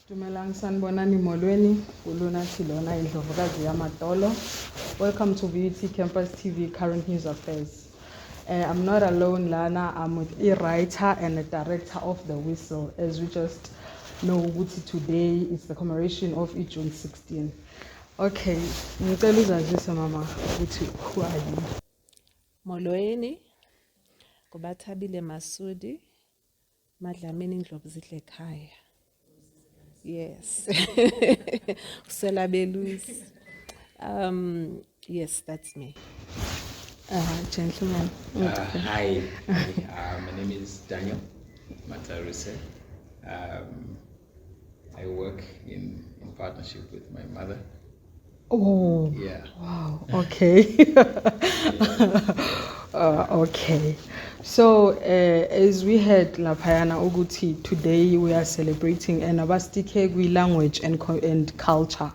Dumelang sanibonani molweni kulona thilona indlovukazi yamadolo. Welcome to VUTcampusTV current news affairs. I'm not alone lana, I'm with a writer and a director of The Whistle. As we just know, today is the commemoration of June 16. Okay, ngicela uzazise mama ukuthi who are you? Molweni, kubathabile Masudi, madlamini indlovu zidle ekhaya. Yes. Selabelus. Yes, that's me. Gentleman. Hi, my name is Daniel Matarise. I work in partnership with my mother. Oh, yeah. Wow, okay. Okay. So, as we had Lapayana Uguti, today we are celebrating Ntabiseng language and culture.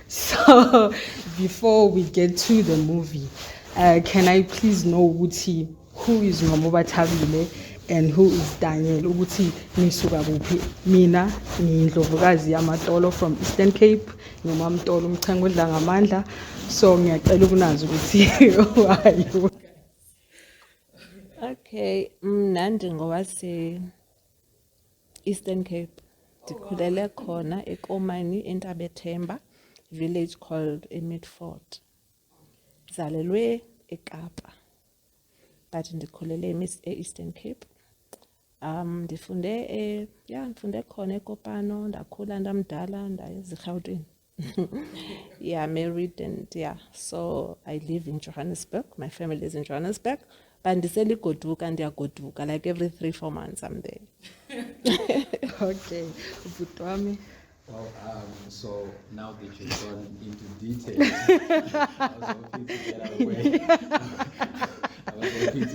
So, before we get to the movie, can I please know Uguti, who is Nomoba Tabile and who is Daniel? Uguti Nisugabupi, Mina, Ndlovukazi yamadolo from Eastern Cape, Nomamdolo Mchangudla ngamandla. So ngiyacela ukunazi ukuthi who are you? Okay, Nandi ngowase Eastern Cape. Ndikhulele khona eKomani eNtabethemba, village called Midford. Zalelwe eKapa. But ndikhulele Eastern Cape. Ndifunde khona eKopano, ndakhula ndamdala ndayeziGauteng. Yeah, married and yeah, so I live in Johannesburg. My family is in Johannesburg. But ndiseli goduka ndiyagoduka, like every 3-4 months I'm there. Okay, Butwami. Well, so now that you've gone into details, I was hoping to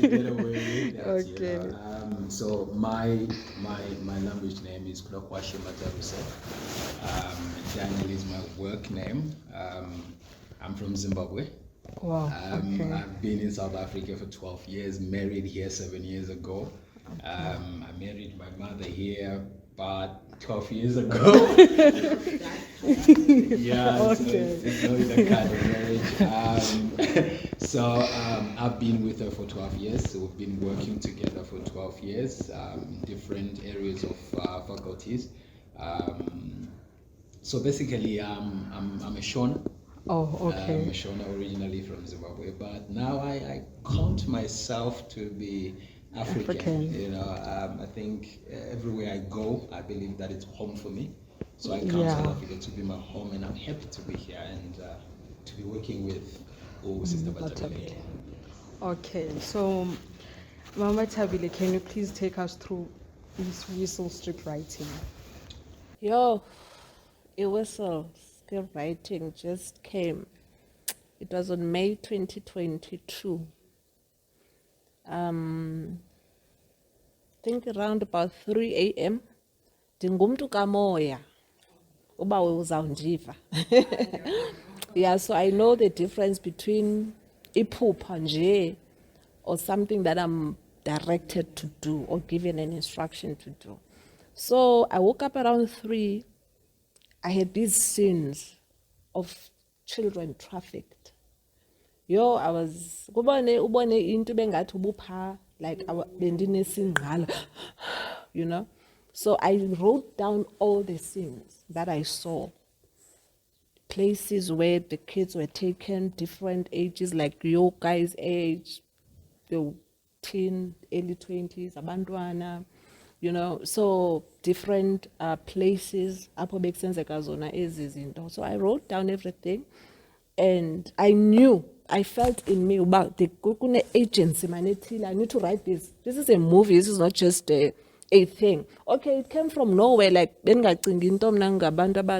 get away. With that. Okay. You know? So my language name is Kulokwashi Matarise. Daniel is my work name. I'm from Zimbabwe. Wow. Okay. I've been in South Africa for 12 years, married here 7 years ago. Okay. I married my mother here about 12 years ago. Yeah, Okay. so it's always a kind of marriage. So I've been with her for 12 years. So we've been working together for 12 years in different areas of faculties. So basically, I'm a Shona. Oh, okay. I'm a Shona originally from Zimbabwe, but now I count myself to be African. You know, I think everywhere I go, I believe that it's home for me. So I count South Africa to be my home, and I'm happy to be here and to be working with Sister Tabile. Okay, so Mama Tabile, can you please take us through this whistle strip writing? Yo, a whistle script writing just came. It was on May 2022. I think around about 3 a.m. Ndingumntu kamoya. Uba uzawundiva. Yeah, so I know the difference between iphupha nje or something that I'm directed to do or given an instruction to do. So I woke up around 3. I had these scenes of children trafficked. Yo, I was ubone into bengathi ubupha, like bendinesingqala, you know. So I wrote down all the scenes that I saw. Places where the kids were taken, different ages, like your guys' age, your teen, early 20s, abantwana, you know, so different places. So I wrote down everything, and I felt in me about the agency. I need to write this. This is a movie. This is not just a thing. Okay, it came from nowhere. Like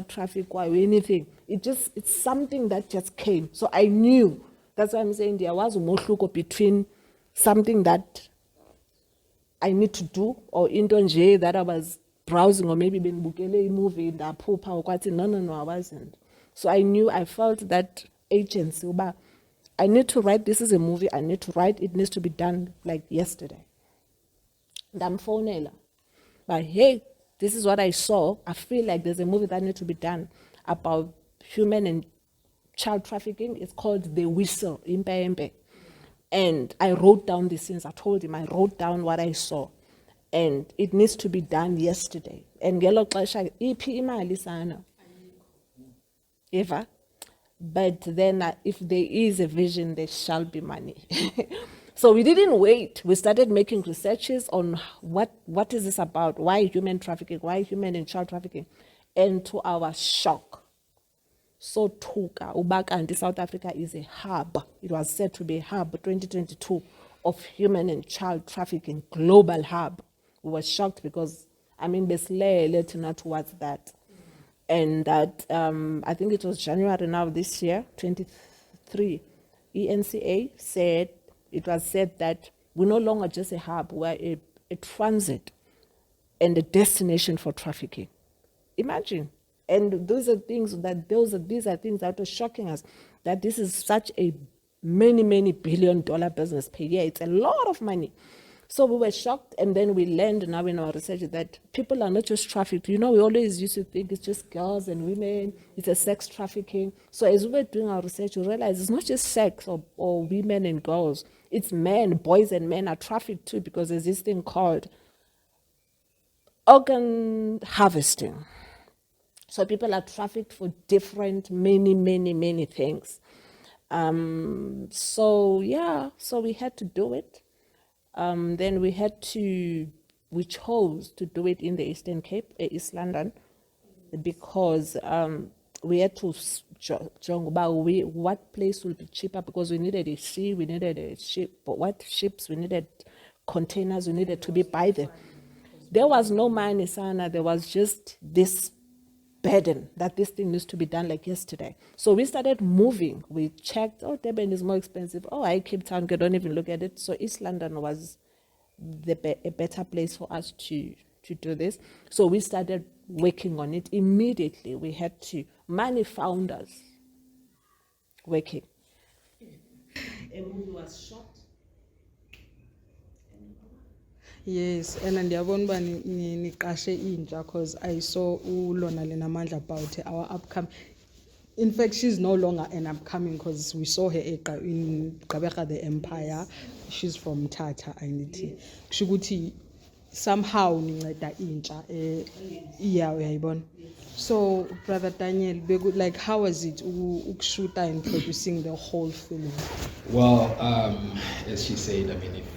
traffic or anything. It's something that just came. So I knew. That's why I'm saying there was a mohluko between something that I need to do or into nje that I was browsing or maybe been booking a movie in the pupa or what. No, I wasn't. So I knew, I felt that agency. But I need to write, this is a movie, I need to write, it needs to be done like yesterday. And I'm phoning. But hey, this is what I saw. I feel like there's a movie that needs to be done about human and child trafficking. It's called The Whistle, Impe. And I wrote down the scenes. I told him I wrote down what I saw. And it needs to be done yesterday. And ngelo xesha iphi imali sana. Eva. But then if there is a vision, there shall be money. So we didn't wait. We started making researches on what is this about? Why human trafficking? Why human and child trafficking? And to our shock, so Tuka, Ubaka, South Africa is a hub. It was said to be a hub, 2022, of human and child trafficking, global hub. We were shocked because, basically, letting towards that. And that, I think it was January now this year, 23, ENCA said, it was said that we're no longer just a hub, we're a transit and a destination for trafficking. Imagine. And these are things that are shocking us, that this is such a many billion-dollar business per year. It's a lot of money. So we were shocked, and then we learned now in our research that people are not just trafficked. We always used to think it's just girls and women, it's a sex trafficking. So as we were doing our research, we realized it's not just sex or women and girls. It's men, boys and men are trafficked too, because there's this thing called organ harvesting. So people are trafficked for different, many things. So we had to do it. Then we chose to do it in the Eastern Cape, East London, because we had to what place will be cheaper, because we needed a sea, we needed a ship, but what ships, we needed containers, we needed to be by them. There was no money, Sana, there was just this burden that this thing needs to be done like yesterday. So we started moving. We checked, Durban is more expensive. Cape Town, don't even look at it. So East London was a better place for us to do this. So we started working on it immediately. We had to, money found us working. A movie was shot. Yes, and ndiyabona uba niqashe intsha, because I saw uLona Lenamandla about our upcoming. In fact, she's no longer an upcoming, because we saw her in Gqeberha the Empire. She's from Tata, andithi. Kusho ukuthi somehow ninceda intsha uyayibona. So Brother Daniel, like, how was it ukushuta and producing the whole film? Well, as she said,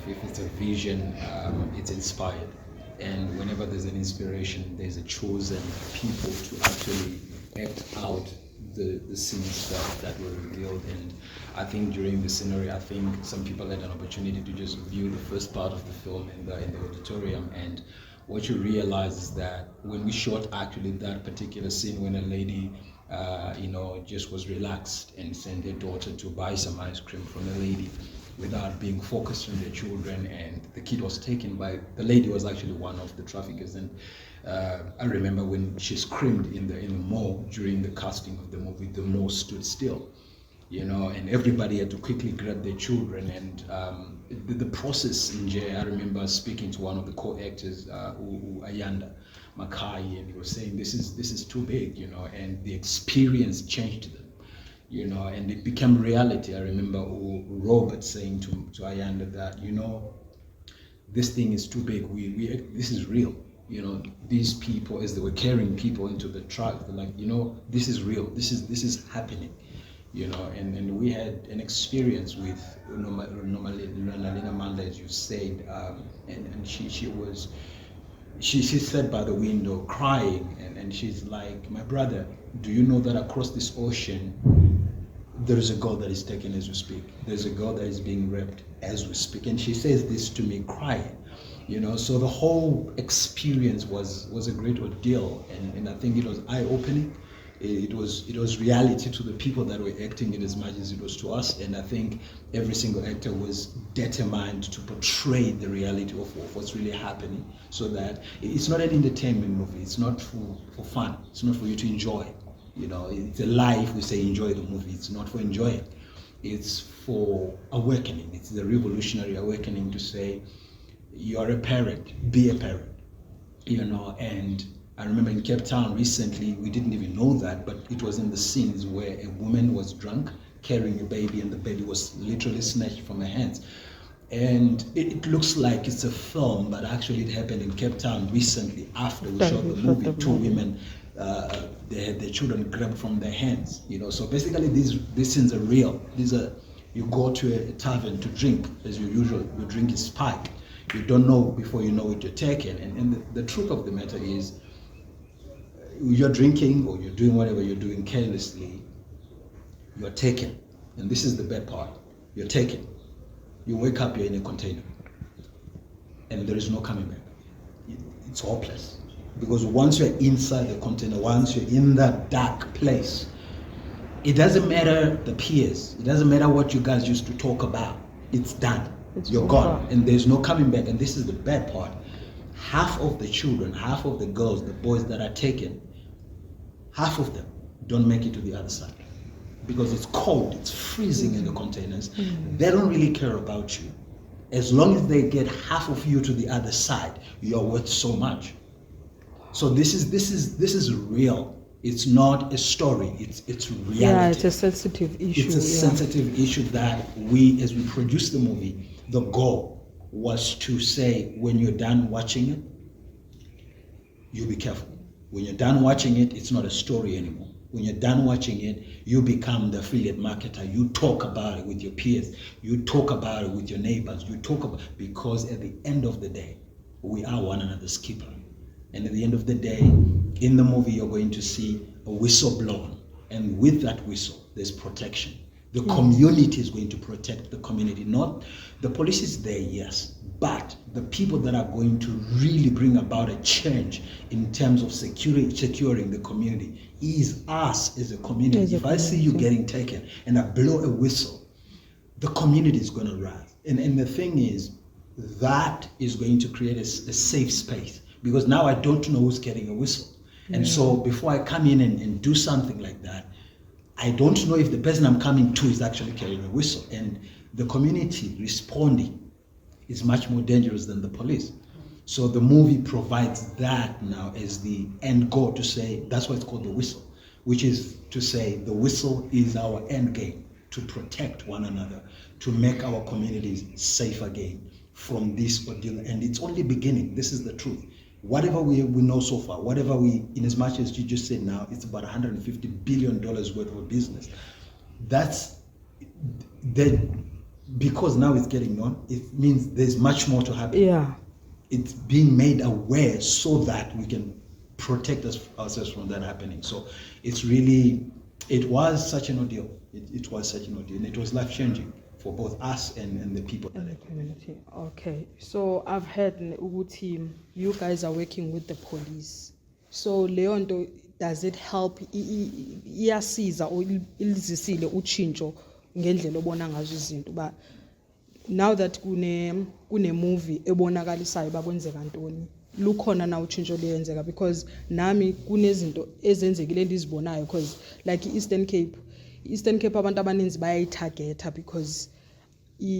if it's a vision, it's inspired. And whenever there's an inspiration, there's a chosen people to actually act out the scenes that were revealed. And I think during the scenario, I think some people had an opportunity to just view the first part of the film in the auditorium. And what you realize is that when we shot actually that particular scene, when a lady just was relaxed and sent her daughter to buy some ice cream from a lady without being focused on their children, and the kid was taken by, the lady was actually one of the traffickers. And I remember when she screamed in the mall during the casting of the movie, the mall stood still, and everybody had to quickly grab their children. And the process in jail, I remember speaking to one of the co-actors, Ayanda Makai, and he was saying this is too big, and the experience changed them, and it became reality. I remember Robert saying to Ayanda that, this thing is too big, this is real. These people, as they were carrying people into the truck, they're like, this is real, this is happening, and we had an experience with Noma Manda, as you said, and she sat by the window crying, and she's like, my brother, do you know that across this ocean there is a girl that is taken as we speak, there's a girl that is being raped as we speak? And she says this to me crying. So the whole experience was a great ordeal, and I think it was eye-opening. It was reality to the people that were acting it as much as it was to us, and I think every single actor was determined to portray the reality of what's really happening, so that it's not an entertainment movie, it's not for fun, it's not for you to enjoy. It's a life, we say enjoy the movie, it's not for enjoying, it's for awakening. It's the revolutionary awakening to say, you are a parent, be a parent. you know. And I remember in Cape Town recently, we didn't even know that, but it was in the scenes where a woman was drunk, carrying a baby, and the baby was literally snatched from her hands. And it looks like it's a film, but actually it happened in Cape Town recently after we shot the movie. Two women, they had their children grabbed from their hands, you know. So basically these scenes are real. These are, you go to a tavern to drink, as usual, your drink is spiked. You don't know before you know it, you're taken. And the truth of the matter is, you're drinking or you're doing whatever you're doing carelessly, you're taken. And this is the bad part, you're taken. You wake up, you're in a container, and there is no coming back. It's hopeless. Because once you're inside the container, once you're in that dark place, it doesn't matter the peers, it doesn't matter what you guys used to talk about, it's done. You're gone, and there's no coming back. And this is the bad part. Half of the children, half of the girls, the boys that are taken, half of them don't make it to the other side. Because it's cold, it's freezing in the containers. They don't really care about you. As long as they get half of you to the other side, you're worth so much. So this is real. It's not a story, it's reality. Yeah, it's a sensitive issue. It's a sensitive issue that we, as we produce the movie, the goal was to say, when you're done watching it, you be careful. When you're done watching it, it's not a story anymore. When you're done watching it, you become the affiliate marketer. You talk about it with your peers. You talk about it with your neighbors. You talk about, because at the end of the day, we are one another's keeper. And at the end of the day, in the movie, you're going to see a whistle blown. And with that whistle, there's protection. The community is going to protect the community. Not the police is there, yes, but the people that are going to really bring about a change in terms of securing the community is us as a community. If I see you getting taken and I blow a whistle, the community is going to rise. And the thing is, that is going to create a safe space, because now I don't know who's getting a whistle. And so before I come in and do something like that, I don't know if the person I'm coming to is actually carrying a whistle. And the community responding is much more dangerous than the police. So the movie provides that now as the end goal, to say, that's why it's called the whistle, which is to say the whistle is our end game, to protect one another, to make our communities safe again from this ordeal. And it's only beginning. This is the truth. Whatever we know so far, whatever in as much as you just said now, it's about $150 billion worth of business. That's because now it's getting known, it means there's much more to happen. Yeah. It's being made aware so that we can protect ourselves from that happening. So it's really, it was such an ordeal. It was such an ordeal, and it was life-changing for both us and the people in the community. Okay, so I've heard ukuthi you guys are working with the police. So Leonto, does it help? Iyasiza or ilizisile uchincho ngendlela obona ngazo izinto, but now that kune movie ebonakalisayo bakwenzeka ntoni, lukhona na uchincho liyenzeka? Because nami kunezinto ezenzekile endizibonayo, because like Eastern Cape abantu abaninzi bayayitargeta, because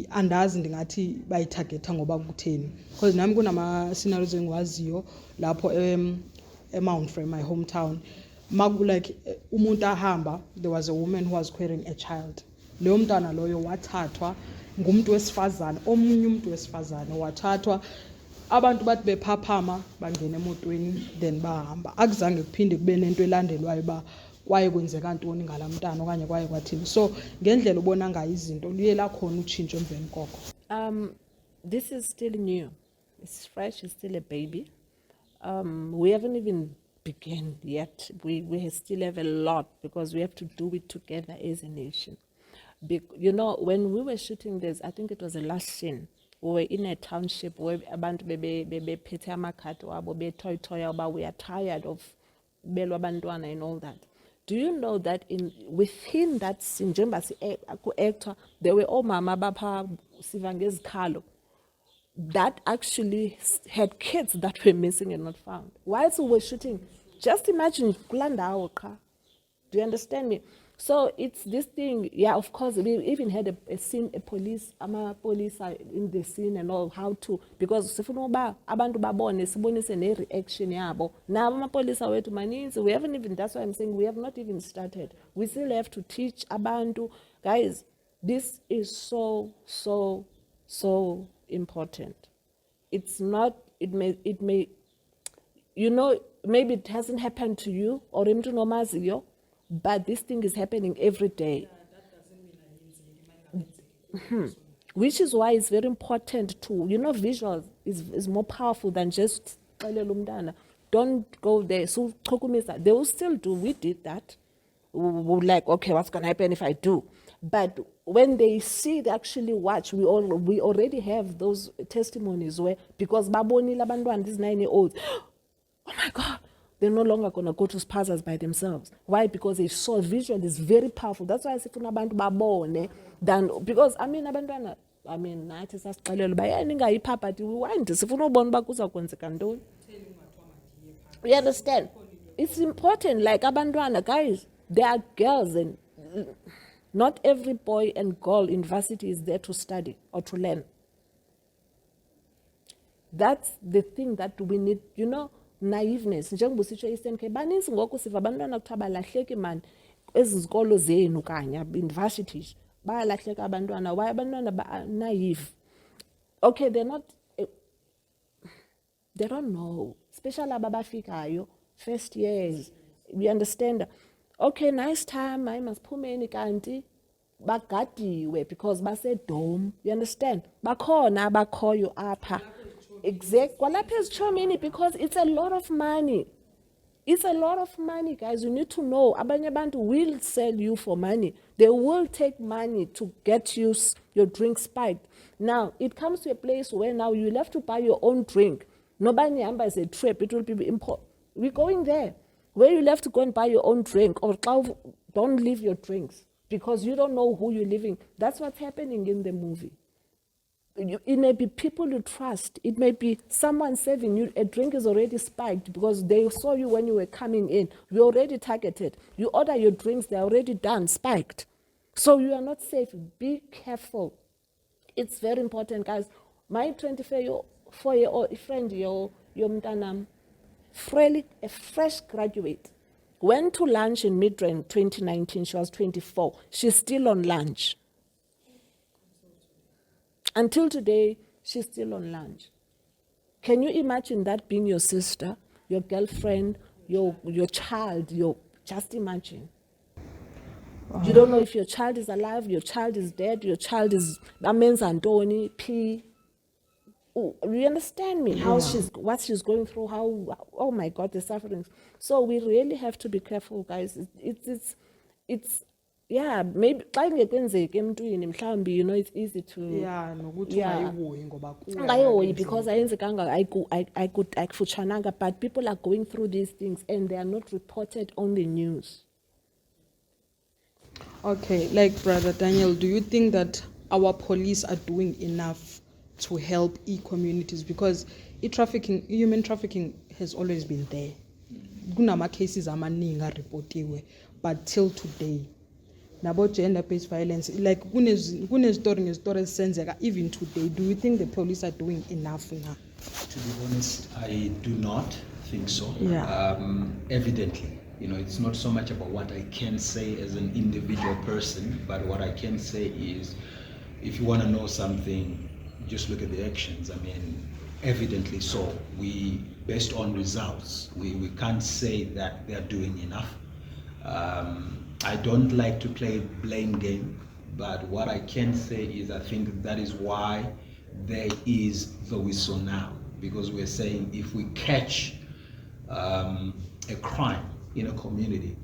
andazi ndingathi bayitargeta ngoba kutheni, because nami kunama scenarios engiwaziyo lapho Mount Frere, my hometown, like umuntu ahamba, there was a woman who was carrying a child. Leyo mntwana loyo wathathwa ngumuntu wesifazane, omunye umuntu wesifazane wathathwa, abantu bathi bephaphama bangena emotweni then bahamba. Akuzange kuphinde kube nento elandelwayo ba kwaye kwenzeka ntoni ngalamntana okanye kwaye kwathini. So ngendlela ubona ngayo izinto luye lakhona utshintsho emveni koko. This is still new. It's fresh, it's still a baby. We haven't even begun yet. We still have a lot, because we have to do it together as a nation. You know, when we were shooting this, I think it was the last scene, we were in a township where abantu bephethe amakhadi wabo betoy about we are tired of belwa bantwana and all that. Do you know that within that scene, actor, there were all mama bapha sivangezikhalo that actually had kids that were missing and not found. Whilst we were shooting, just imagine kulandawo. Do you understand me? So it's this thing, yeah, of course, we even had a scene, police are in the scene and all, how to, because sifuna uba abantu babone sibonise ne-reaction yabo. Nabo amapolisa wethu maninzi, we haven't even, that's why I'm saying we have not even started. We still have to teach abantu. Guys, this is so important. It's not, it may, you know, maybe it hasn't happened to you or imntu nomaziyo, but this thing is happening every day. Which is why it's very important to, you know, visuals is more powerful than just don't go there. So they will still do. We did that. We're like, okay, what's going to happen if I do? But when they see, they actually watch. We already have those testimonies where, because baboni labantwana, these 9-year-olds, oh my God, they're no longer going to go to spazas by themselves. Why? Because they saw visual is very powerful. That's why I say abantu babone than, because abantwana, nathi sasixelelwa uba ningayipha we want sifuna ubona uba kuzakwenzeka ntoni. You understand? It's important, like abantwana, guys, they are girls, and not every boy and girl in varsity is there to study or to learn. That's the thing that we need, you know. Naiveness njengoba usitsho Eastern Cape baninzi ngoku siva abantwana kuthiwa balahleki man ezi zikolo zenu kanya universities bayalahleka abantwana. Why? Abantwana naive. Okay, they don't know, especially ababafikayo first years. You understand? Okay, nice time, I must phumeni kanti bagadiwe because basedome. You understand? Bakhona abakhoyo apha. Exact. Kwalapha ezitshomini, because it's a lot of money. It's a lot of money, guys. You need to know. Abanye abantu will sell you for money. They will take money to get you your drink spiked. Now, it comes to a place where now you'll have to buy your own drink. Nobody amba is a trip. It will be important. We're going there, where you'll have to go and buy your own drink, or don't leave your drinks, because you don't know who you're leaving. That's what's happening in the movie. It may be people you trust. It may be someone serving you. A drink is already spiked because they saw you when you were coming in. You're already targeted. You order your drinks, they're already done, spiked. So you are not safe. Be careful. It's very important, guys. My 24-year-old friend, your mtanam, a fresh graduate, went to lunch in Midrand 2019. She was 24. She's still on lunch. Until today, she's still on lunch. Can you imagine that being your sister, your girlfriend, your child? Just imagine. Wow. You don't know if your child is alive, your child is dead, your child is Amenz Antoni, P. Oh, you understand me? How what she's going through, how, oh my God, the sufferings. So we really have to be careful, guys. It's yeah, maybe you know, it's easy to because but people are going through these things and they are not reported on the news. Okay, like Brother Daniel, do you think that our police are doing enough to help e-communities? Because human trafficking has always been there. Kunama cases amaningi reportiwe, but till today, about gender-based violence, like story senzeka even today. Do you think the police are doing enough now? To be honest, I do not think so. Yeah. Evidently, you know, it's not so much about what I can say as an individual person, but what I can say is, if you want to know something, just look at the actions. I mean, evidently so. Based on results, we can't say that they're doing enough. I don't like to play blame game, but what I can say is I think that is why there is the whistle now, because we're saying if we catch a crime in a community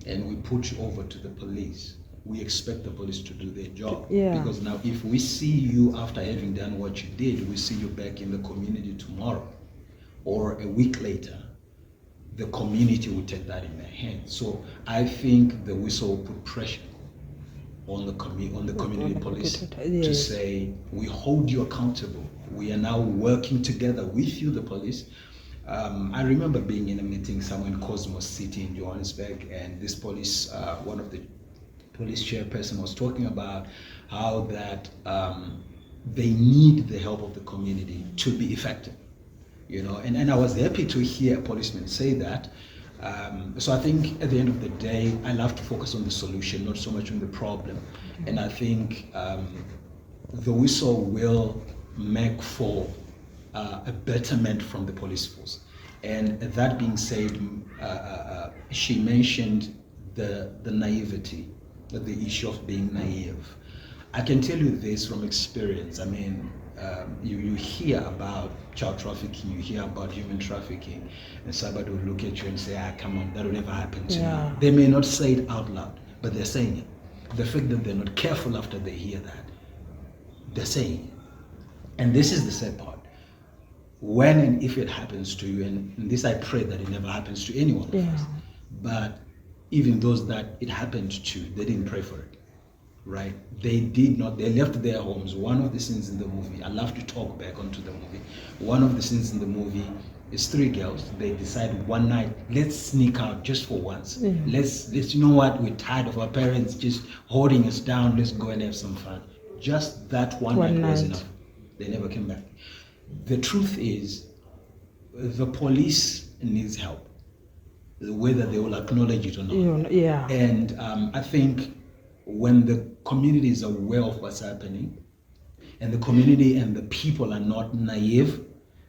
and we put you over to the police, we expect the police to do their job. Yeah. Because now if we see you after having done what you did, we see you back in the community tomorrow or a week later, the community will take that in their hands. So I think the whistle will put pressure on the community police to say, we hold you accountable. We are now working together with you, the police. I remember being in a meeting somewhere in Cosmos City in Johannesburg, and this police, one of the police chairperson was talking about how that they need the help of the community to be effective, you know, and I was happy to hear a policeman say that. So I think at the end of the day, I love to focus on the solution, not so much on the problem. And I think the whistle will make for a betterment from the police force. And that being said, she mentioned the naivety, the issue of being naive. I can tell you this from experience. I mean, you hear about child trafficking, you hear about human trafficking, and somebody will look at you and say, come on, that will never happen to me. They may not say it out loud, but they're saying it. The fact that they're not careful after they hear that, they're saying it. And this is the sad part. When and if it happens to you, and this I pray that it never happens to anyone of us, but even those that it happened to, they didn't pray for it. Right? They did not, they left their homes. One of the scenes in the movie, I love to talk back onto the movie. One of the scenes in the movie is 3 girls. They decide one night, let's sneak out just for once. Let's, you know what, we're tired of our parents just holding us down. Let's go and have some fun. Just that one night was enough. They never came back. The truth is, the police needs help, whether they will acknowledge it or not. And I think when the community is aware of what's happening, and the community and the people are not naive,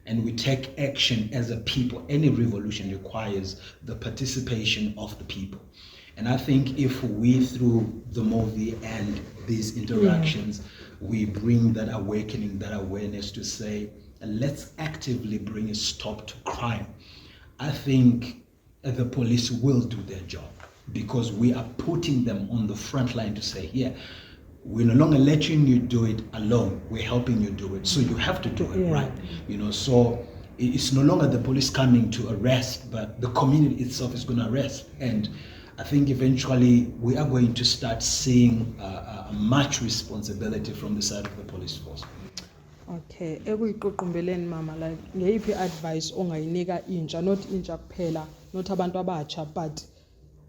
and we take action as a people, any revolution requires the participation of the people. And I think if we, through the movie and these interactions, we bring that awakening, that awareness to say, let's actively bring a stop to crime, I think the police will do their job, because we are putting them on the front line to say, we're no longer letting you do it alone, we're helping you do it, so you have to do it, right? You know, so it's no longer the police coming to arrest, but the community itself is going to arrest. And I think eventually we are going to start seeing much responsibility from the side of the police force. Okay, ekuyiququmbeleni mama, like ngeyiphi advice ongayinika intsha, not intsha kuphela, not abantu abatsha, but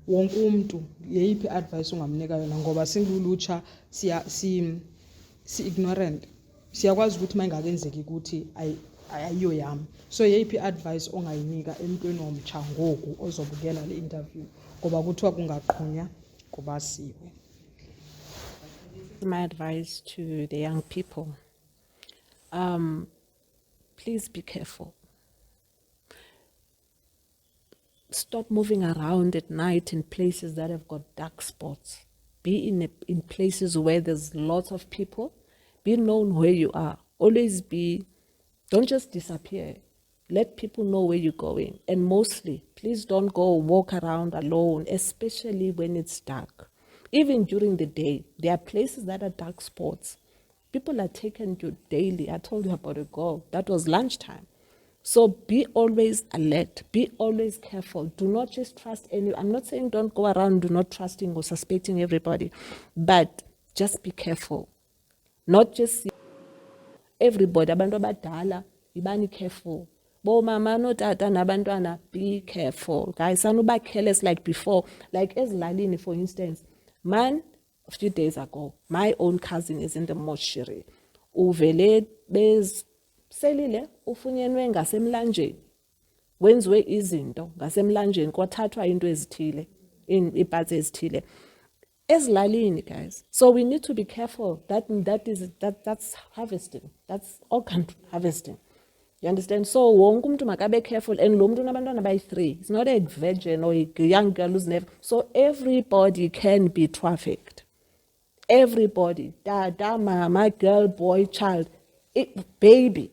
wonke umuntu, yeyiphi advice ongamnika yona, ngoba singulutsha si ignorant, siyakwazi ukuthi mayingakenzeki ukuthi ayiyo yami. So yeyiphi advice ongayinika emntweni omtsha ngoku ozobukela le interview, ngoba kuthiwa kungaqhunya kubasiwe. My advice to the young people, please be careful. Stop moving around at night in places that have got dark spots. Be in places where there's lots of people. Be known where you are. Always don't just disappear. Let people know where you're going. And mostly, please don't go walk around alone, especially when it's dark. Even during the day, there are places that are dark spots. People are taken to daily. I told you about a girl. That was lunchtime. So be always alert. Be always careful. Do not just trust anyone. I'm not saying don't go around do not trusting or suspecting everybody, but just be careful. Not just everybody. Abantu abadala, ibani careful. Bo mama no tata nabantwana, be careful. Guys, anuba careless like before. Like Nsally, for instance. Man, a few days ago, my own cousin is in the mortuary. Uvele bez selile ufunyenwe ngasemlanjeni. Wenziwe izinto ngasemlanjeni kwathathwa into ezithile, iparts ezithile. Ezilalini, guys. So we need to be careful. That's harvesting. That's organ harvesting. You understand? So wonke umuntu makabe careful, and lo muntu unabantwana abayi-3. It's not a virgin or a young girl who's never. So everybody can be trafficked. Everybody, dada, mama, girl, boy, child, baby.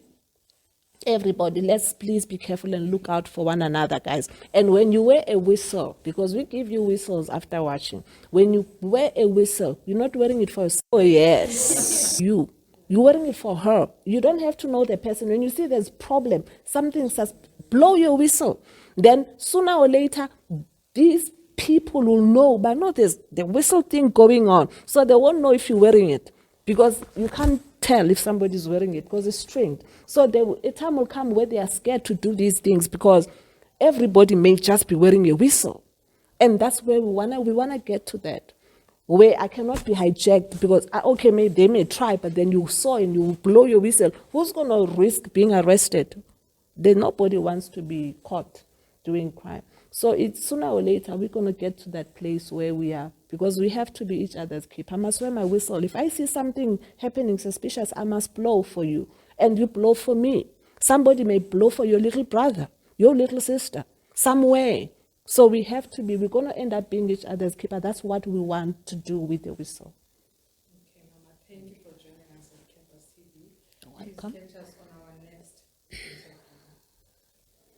Everybody, let's please be careful and look out for one another, guys. And when you wear a whistle, because we give you whistles after watching, when you wear a whistle, you're not wearing it for yourself. Oh, yes. You're wearing it for her. You don't have to know the person. When you see there's problem, something says, blow your whistle. Then sooner or later, these people will know, but no, there's the whistle thing going on. So they won't know if you're wearing it, because you can't tell if somebody's wearing it because it's stringed. So a time will come where they are scared to do these things because everybody may just be wearing a whistle. And that's where we wanna get to that. where I cannot be hijacked because, okay, maybe they may try, but then you saw and you blow your whistle. Who's going to risk being arrested? Then nobody wants to be caught doing crime. So it's sooner or later, we're going to get to that place where we are, because we have to be each other's keeper. I must wear my whistle. If I see something happening suspicious, I must blow for you, and you blow for me. Somebody may blow for your little brother, your little sister, somewhere. So we have to be, we're going to end up being each other's keeper. That's what we want to do with the whistle.